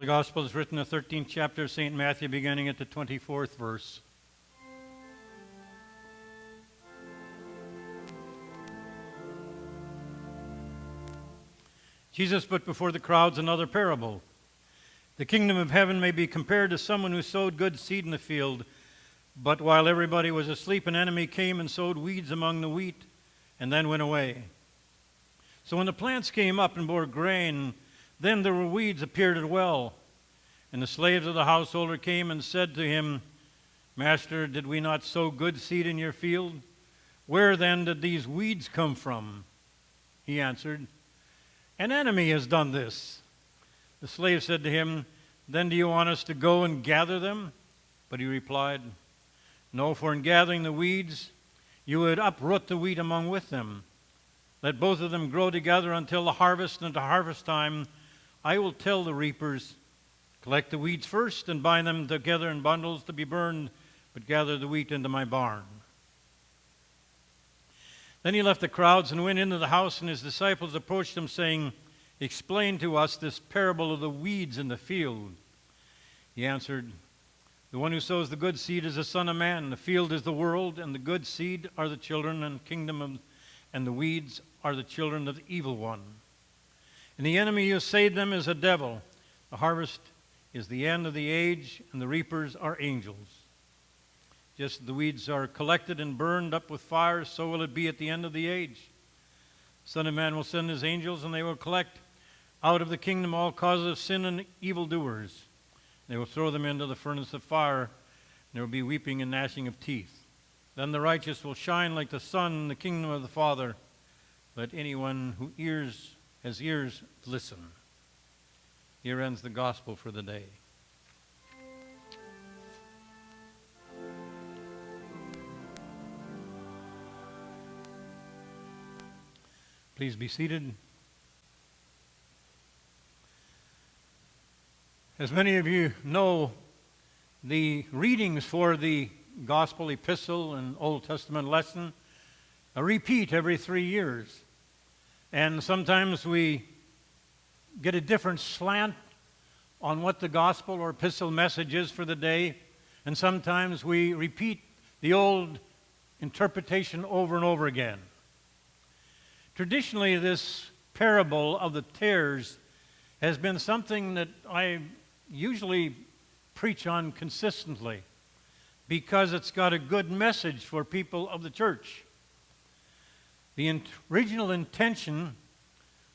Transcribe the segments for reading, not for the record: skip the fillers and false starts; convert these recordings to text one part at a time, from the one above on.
The Gospel is written in the 13th chapter of St. Matthew, beginning at the 24th verse. Jesus put before the crowds another parable. The kingdom of heaven may be compared to someone who sowed good seed in the field, but while everybody was asleep, an enemy came and sowed weeds among the wheat and then went away. So when the plants came up and bore grain, then there were weeds appeared as well. And the slaves of the householder came and said to him, "Master, did we not sow good seed in your field? Where then did these weeds come from?" He answered, "An enemy has done this." The slave said to him, "Then do you want us to go and gather them?" But he replied, "No, for in gathering the weeds, you would uproot the wheat among with them. Let both of them grow together until the harvest, and at harvest time I will tell the reapers, collect the weeds first and bind them together in bundles to be burned, but gather the wheat into my barn." Then he left the crowds and went into the house, and his disciples approached him, saying, "Explain to us this parable of the weeds in the field." He answered, "The one who sows the good seed is the Son of Man. The field is the world, and the good seed are the children and and the weeds are the children of the evil one. And the enemy who saved them is a devil. The harvest is the end of the age, and the reapers are angels. Just as the weeds are collected and burned up with fire, so will it be at the end of the age. The Son of Man will send his angels, and they will collect out of the kingdom all causes of sin and evildoers. They will throw them into the furnace of fire, and there will be weeping and gnashing of teeth. Then the righteous will shine like the sun in the kingdom of the Father. Let anyone who has ears, listen." Here ends the gospel for the day. Please be seated. As many of you know, the readings for the Gospel Epistle and Old Testament lesson repeat every 3 years. And sometimes we get a different slant on what the Gospel or Epistle message is for the day. And sometimes we repeat the old interpretation over and over again. Traditionally, this parable of the tares has been something that I usually preach on consistently because it's got a good message for people of the church. The original intention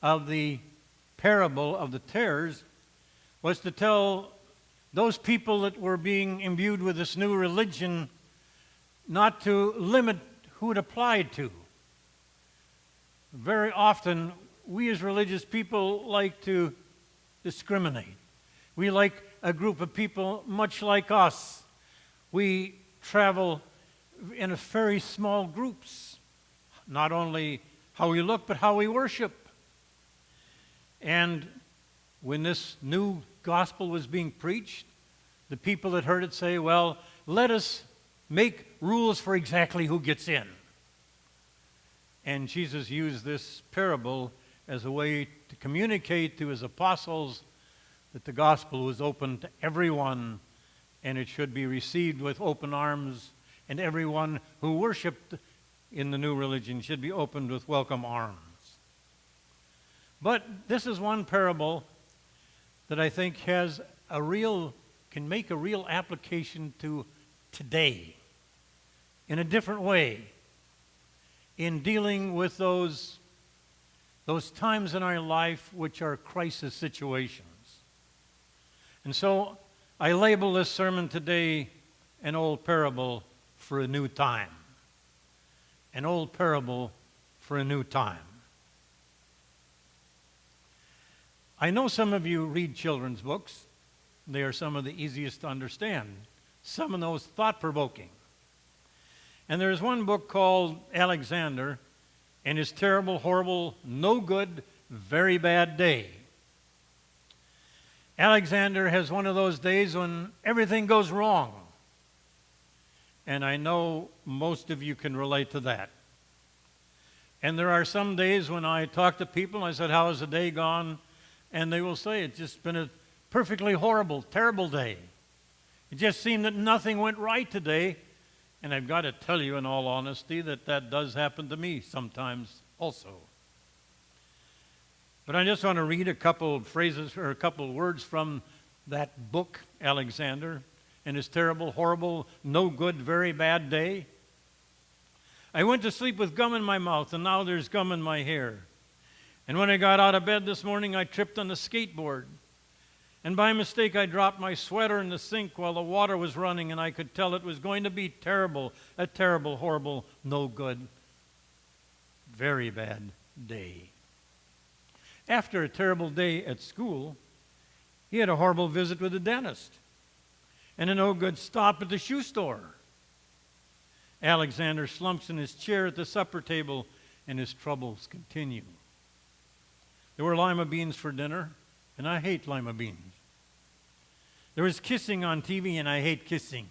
of the parable of the tares was to tell those people that were being imbued with this new religion not to limit who it applied to. Very often, we as religious people like to discriminate. We like a group of people much like us. We travel in very small groups, not only how we look, but how we worship. And when this new gospel was being preached, the people that heard it say, "Well, let us make rules for exactly who gets in." And Jesus used this parable as a way to communicate to his apostles that the gospel was open to everyone, and it should be received with open arms, and everyone who worshiped in the new religion should be opened with welcome arms. But this is one parable that I think can make a real application to today in a different way in dealing with those times in our life which are crisis situations. And so I label this sermon today an old parable for a new time. An old parable for a new time. I know some of you read children's books. They are some of the easiest to understand. Some of those thought-provoking. And there's one book called Alexander and His Terrible, Horrible, No Good, Very Bad Day. Alexander has one of those days when everything goes wrong. And I know most of you can relate to that. And there are some days when I talk to people and I said, "How has the day gone?" And they will say, "It's just been a perfectly horrible, terrible day. It just seemed that nothing went right today. And I've got to tell you in all honesty that that does happen to me sometimes also. But I just want to read a couple of phrases or a couple of words from that book, Alexander, and his terrible, horrible, no good, very bad day. I went to sleep with gum in my mouth, and now there's gum in my hair. And when I got out of bed this morning, I tripped on the skateboard. And by mistake, I dropped my sweater in the sink while the water was running, and I could tell it was going to be terrible, a terrible, horrible, no good, very bad day. After a terrible day at school, he had a horrible visit with the dentist and a no good stop at the shoe store. Alexander slumps in his chair at the supper table, and his troubles continue. There were lima beans for dinner, and I hate lima beans. There was kissing on TV, and I hate kissing.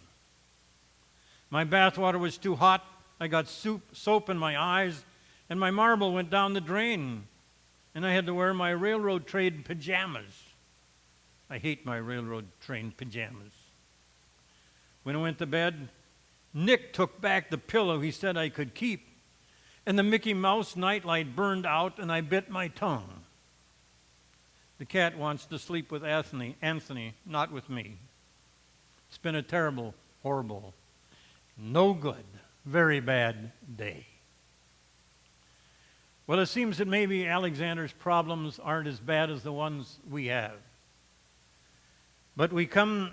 My bathwater was too hot. I got soap in my eyes, and my marble went down the drain, and I had to wear my railroad train pajamas. I hate my railroad train pajamas. When I went to bed, Nick took back the pillow he said I could keep, and the Mickey Mouse nightlight burned out, and I bit my tongue. The cat wants to sleep with Anthony, not with me. It's been a terrible, horrible, no good, very bad day. Well, it seems that maybe Alexander's problems aren't as bad as the ones we have. But we come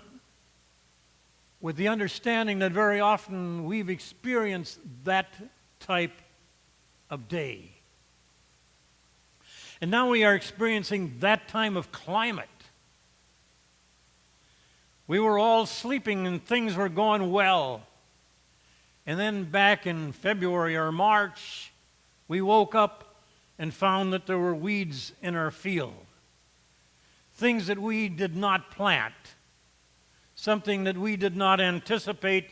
with the understanding that very often we've experienced that type of day. And now we are experiencing that time of climate. We were all sleeping and things were going well. And then back in February or March, we woke up and found that there were weeds in our field. Things that we did not plant. Something that we did not anticipate.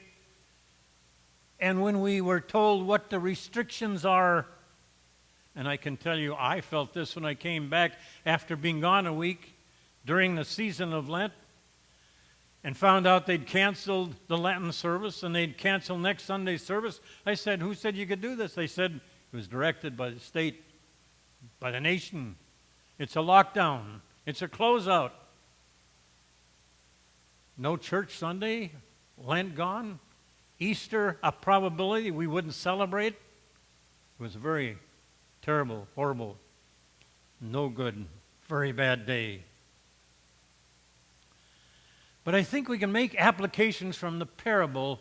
And when we were told what the restrictions are, and I can tell you, I felt this when I came back after being gone a week during the season of Lent and found out they'd canceled the Lenten service and they'd cancel next Sunday's service. I said, who said you could do this? They said it was directed by the state, by the nation. It's a lockdown. It's a closeout. No church Sunday, Lent gone, Easter a probability we wouldn't celebrate. It was a very terrible, horrible, no good, very bad day. But I think we can make applications from the parable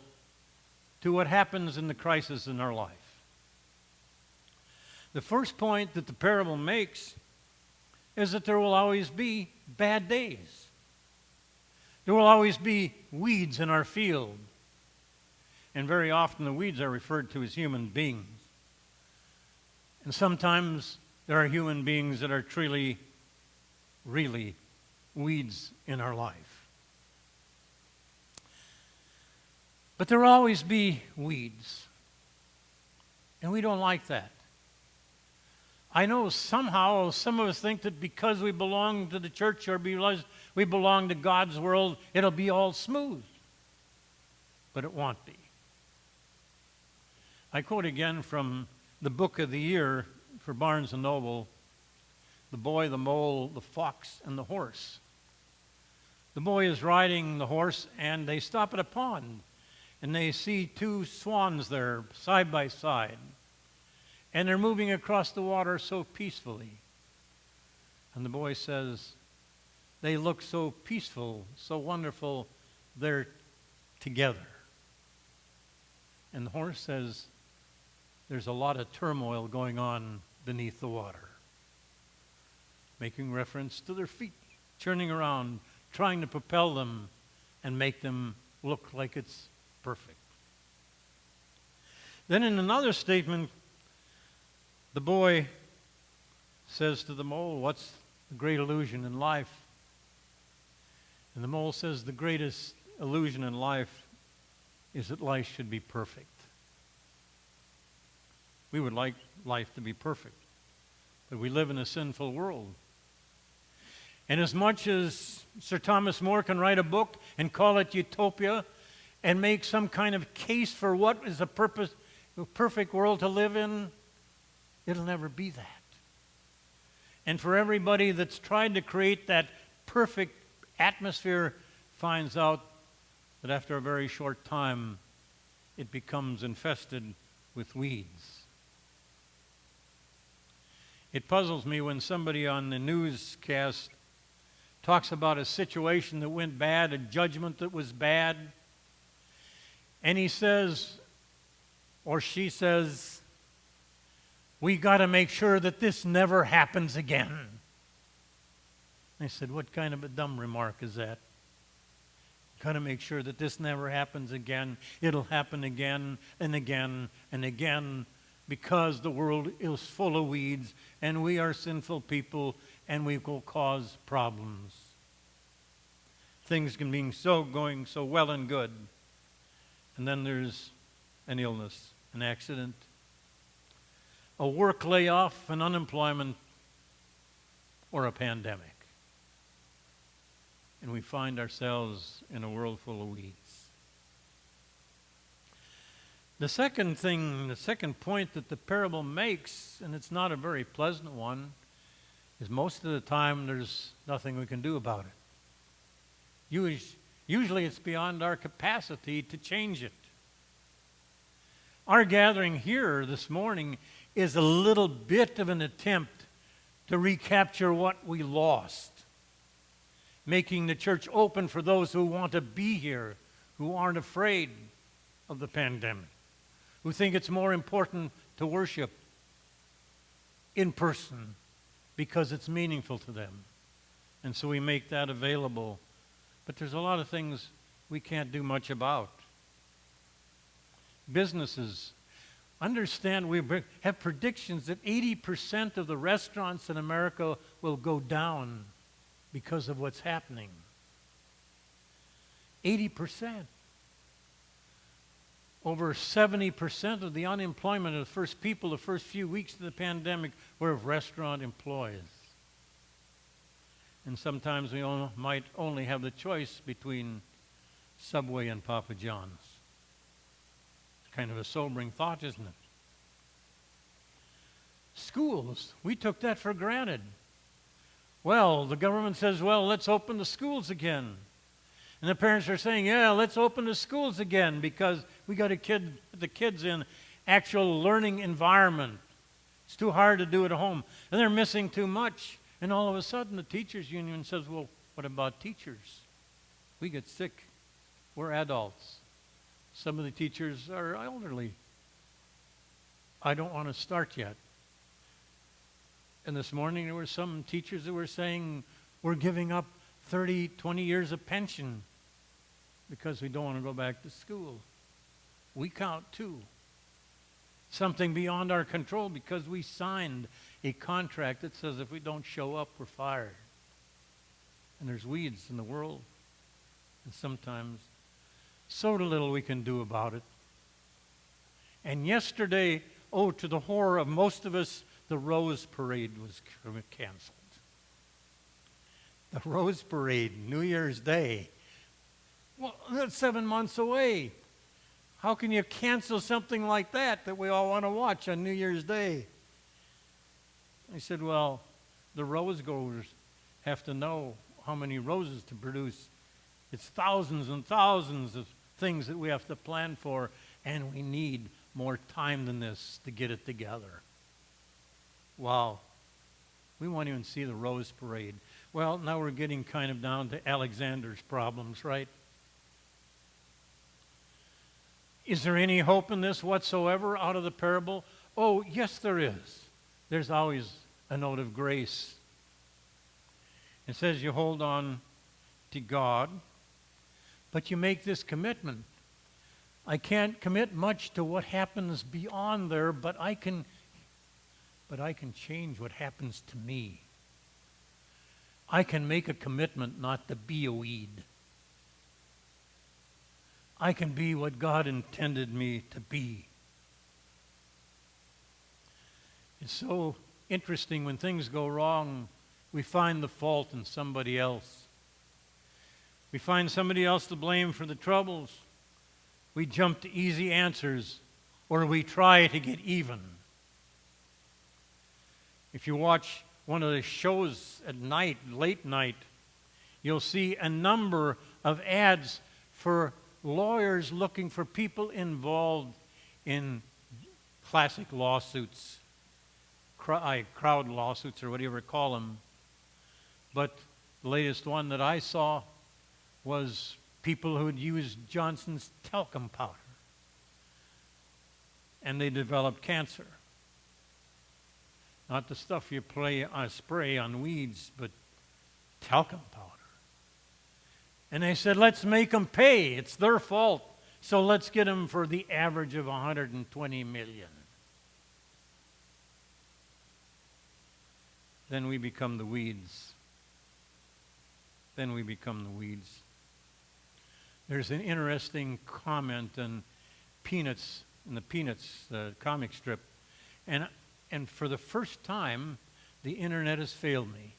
to what happens in the crisis in our life. The first point that the parable makes is that there will always be bad days. There will always be weeds in our field. And very often the weeds are referred to as human beings. And sometimes there are human beings that are truly, really weeds in our life. But there will always be weeds. And we don't like that. I know somehow some of us think that because we belong to the church or because we belong to God's world, it'll be all smooth. But it won't be. I quote again from the book of the year for Barnes & Noble, The Boy, the Mole, the Fox, and the Horse. The boy is riding the horse, and they stop at a pond, and they see two swans there side by side, and they're moving across the water so peacefully. And the boy says, they look so peaceful, so wonderful, they're together. And the horse says, there's a lot of turmoil going on beneath the water. Making reference to their feet churning around, trying to propel them and make them look like it's perfect. Then in another statement, the boy says to the mole, what's the great illusion in life? And the mole says, the greatest illusion in life is that life should be perfect. We would like life to be perfect, but we live in a sinful world. And as much as Sir Thomas More can write a book and call it utopia and make some kind of case for what is a perfect world to live in, it'll never be that. And for everybody that's tried to create that perfect atmosphere finds out that after a very short time, it becomes infested with weeds. It puzzles me when somebody on the newscast talks about a situation that went bad, a judgment that was bad, and he says, or she says, we got to make sure that this never happens again. I said, what kind of a dumb remark is that? Got to make sure that this never happens again. It'll happen again and again and again because the world is full of weeds and we are sinful people and we will cause problems. Things can be going so well and good, and then there's an illness, an accident, a work layoff, an unemployment, or a pandemic. And we find ourselves in a world full of weeds. The second point that the parable makes, and it's not a very pleasant one, is most of the time there's nothing we can do about it. Usually it's beyond our capacity to change it. Our gathering here this morning is a little bit of an attempt to recapture what we lost, making the church open for those who want to be here, who aren't afraid of the pandemic, who think it's more important to worship in person because it's meaningful to them. And so we make that available. But there's a lot of things we can't do much about. Businesses. Understand, we have predictions that 80% of the restaurants in America will go down because of what's happening. 80%. Over 70% of the unemployment of the first few weeks of the pandemic were of restaurant employees. And sometimes we might only have the choice between Subway and Papa John's. It's kind of a sobering thought, isn't it? Schools, we took that for granted. Well, the government says, well, let's open the schools again. And the parents are saying, yeah, let's open the schools again because we got to get the kids in actual learning environment. It's too hard to do at home. And they're missing too much. And all of a sudden, the teachers union says, well, what about teachers? We get sick. We're adults. Some of the teachers are elderly. I don't want to start yet. And this morning, there were some teachers that were saying, we're giving up 30, 20 years of pension because we don't want to go back to school. We count too. Something beyond our control because we signed a contract that says if we don't show up, we're fired. And there's weeds in the world. And sometimes so little we can do about it. And yesterday, to the horror of most of us, the Rose Parade was canceled. The Rose Parade, New Year's Day. Well, that's 7 months away. How can you cancel something like that we all want to watch on New Year's Day? I said, well, the rose growers have to know how many roses to produce. It's thousands and thousands of things that we have to plan for, and we need more time than this to get it together. Wow. We won't even see the Rose Parade. Well, now we're getting kind of down to Alexander's problems, right? Is there any hope in this whatsoever out of the parable? Oh, yes, there is. There's always a note of grace. It says you hold on to God, but you make this commitment. I can't commit much to what happens beyond there, but I can change what happens to me. I can make a commitment not to be a weed. I can be what God intended me to be. It's so interesting when things go wrong we find the fault in somebody else. We find somebody else to blame for the troubles. We jump to easy answers, or we try to get even. If you watch one of the shows at night, late night, you'll see a number of ads for lawyers looking for people involved in classic lawsuits, crowd lawsuits, or whatever you call them. But the latest one that I saw was people who had used Johnson's talcum powder, and they developed cancer. Not the stuff you spray on weeds, but talcum powder. And they said, let's make them pay. It's their fault. So let's get them for the average of $120 million. Then we become the weeds. Then we become the weeds. There's an interesting comment in the Peanuts comic strip. And for the first time, the internet has failed me.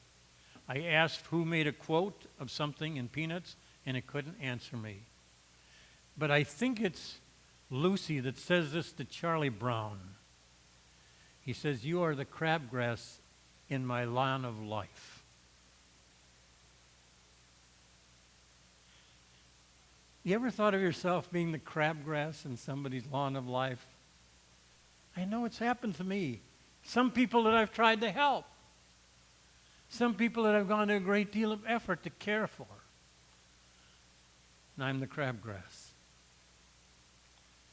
I asked who made a quote of something in Peanuts, and it couldn't answer me. But I think it's Lucy that says this to Charlie Brown. He says, "You are the crabgrass in my lawn of life." You ever thought of yourself being the crabgrass in somebody's lawn of life? I know it's happened to me. Some people that I've tried to help. Some people that I've gone to a great deal of effort to care for. And I'm the crabgrass.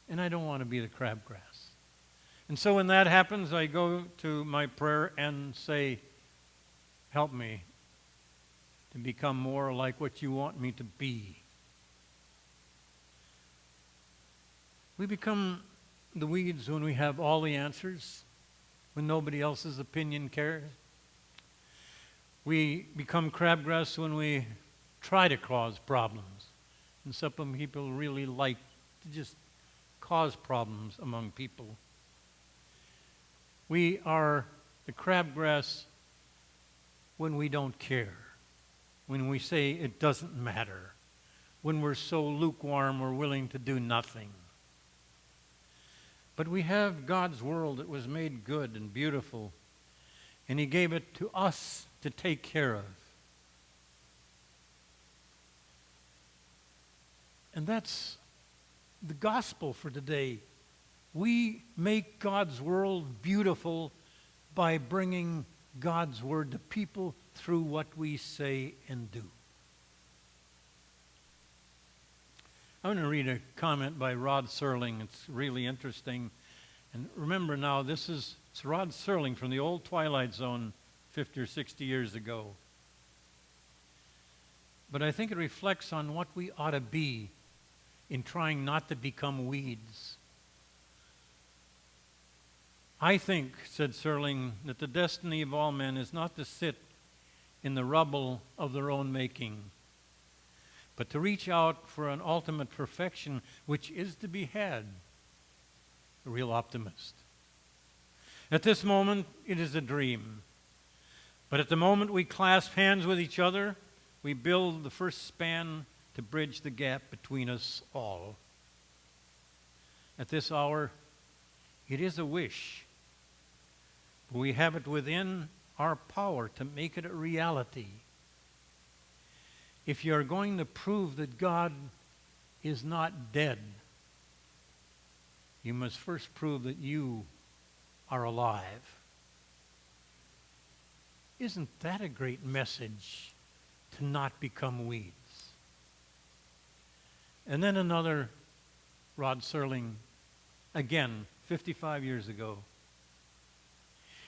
And I don't want to be the crabgrass. And so when that happens, I go to my prayer and say, help me to become more like what you want me to be. We become the weeds when we have all the answers, when nobody else's opinion cares. We become crabgrass when we try to cause problems. And some people really like to just cause problems among people. We are the crabgrass when we don't care, when we say it doesn't matter, when we're so lukewarm we're willing to do nothing. But we have God's world that was made good and beautiful, and He gave it to us to take care of. And that's the gospel for today. We make God's world beautiful by bringing God's word to people through what we say and do. I'm going to read a comment by Rod Serling. It's really interesting. And remember now, it's Rod Serling from the old Twilight Zone 50 or 60 years ago. But I think it reflects on what we ought to be in trying not to become weeds. I think, said Serling, that the destiny of all men is not to sit in the rubble of their own making, but to reach out for an ultimate perfection which is to be had. A real optimist. At this moment, it is a dream. But at the moment we clasp hands with each other, we build the first span to bridge the gap between us all. At this hour, it is a wish. But we have it within our power to make it a reality. If you are going to prove that God is not dead, you must first prove that you are alive. Isn't that a great message, to not become weeds? And then another Rod Serling, again, 55 years ago.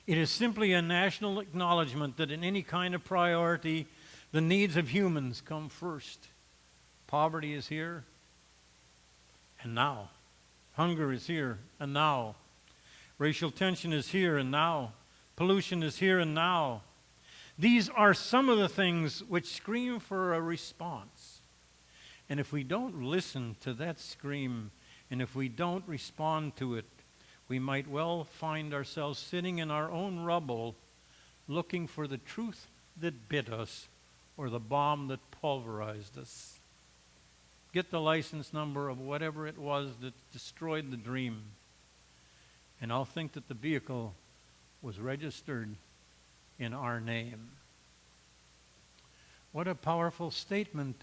It is simply a national acknowledgement that in any kind of priority, the needs of humans come first. Poverty is here, and now. Hunger is here, and now. Racial tension is here, and now. Pollution is here, and now. These are some of the things which scream for a response. And if we don't listen to that scream, and if we don't respond to it, we might well find ourselves sitting in our own rubble, looking for the truth that bit us or the bomb that pulverized us. Get the license number of whatever it was that destroyed the dream, and I'll think that the vehicle was registered in our name. What a powerful statement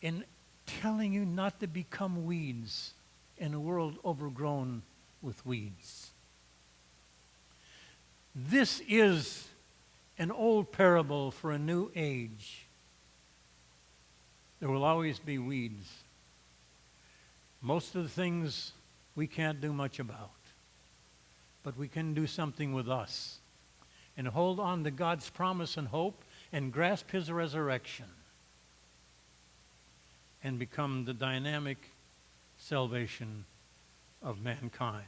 in telling you not to become weeds in a world overgrown with weeds. This is an old parable for a new age. There will always be weeds. Most of the things we can't do much about, but we can do something with us and hold on to God's promise and hope and grasp His resurrection and become the dynamic salvation of mankind.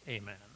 Amen.